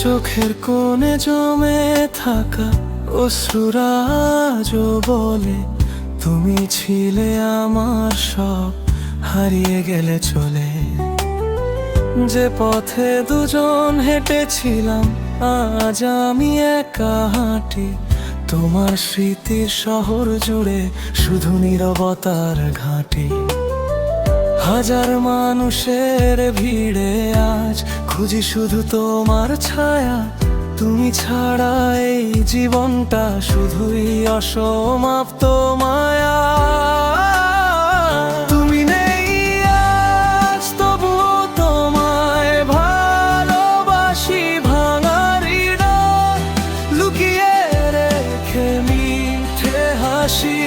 চোখের কোণে জমে থাকা অশ্রুরা আজও বলে তুমি ছিলে আমার সব, হারিয়ে গেলে চলে। যে পথে দুজন হেঁটেছিলাম আজ আমি একা হাঁটি, তোমার স্মৃতির শহর জুড়ে শুধু নীরবতার ঘাঁটি। হাজার মানুষের ভিড়ে আজ খুঁজি শুধু তোমার ছায়া, তুমি ছাড়া এই জীবনটা শুধুই অসমাপ্ত মায়া। তুমি নেই আজ, তবুও তোমায় ভালোবাসি ভাঙা হৃদয়, লুকিয়ে রেখে মিঠে হাসি।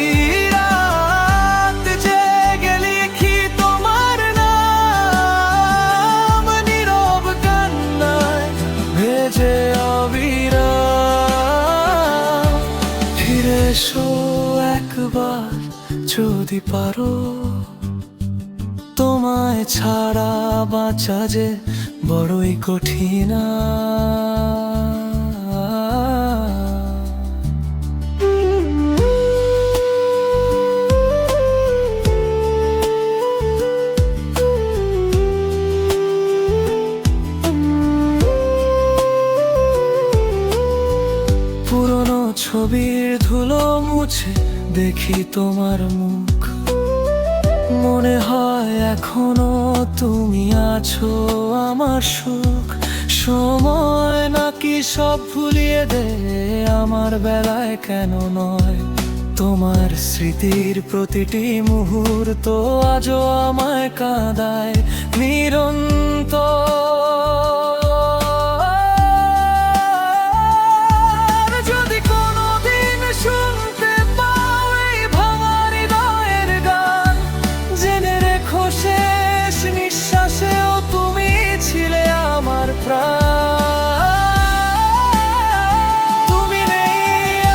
এসো একবার যদি পারো, তোমায় ছাড়া বাঁচা যে বড়ই কঠিন। পুরনো ছবির ধুলো মুছে দেখি তোমার মুখ, মনে হয় এখনো তুমি আছো আমার সুখ। সময় নাকি সব ভুলিয়ে দে, আমার বেলায় কেন নয়? তোমার স্মৃতির প্রতিটি মুহূর্ত আজও আমায় কাঁদায় নিরন্তর। তুমি নেই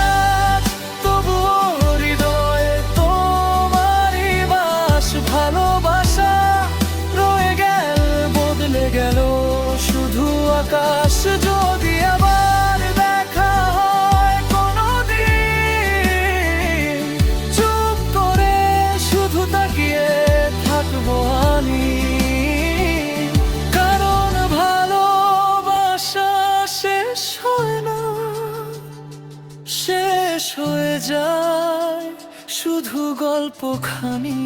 আজ, তবুও হৃদয়ে তোমারই বাস। ভালোবাসা রয়ে গেল, বদলে গেল শুধু আকাশ। যদি আবার দেখা হয় কোনোদিন, চুপ করে শুধু তাকিয়ে থাকবো আমি, শেষ হয়ে যায় শুধু গল্পখানি।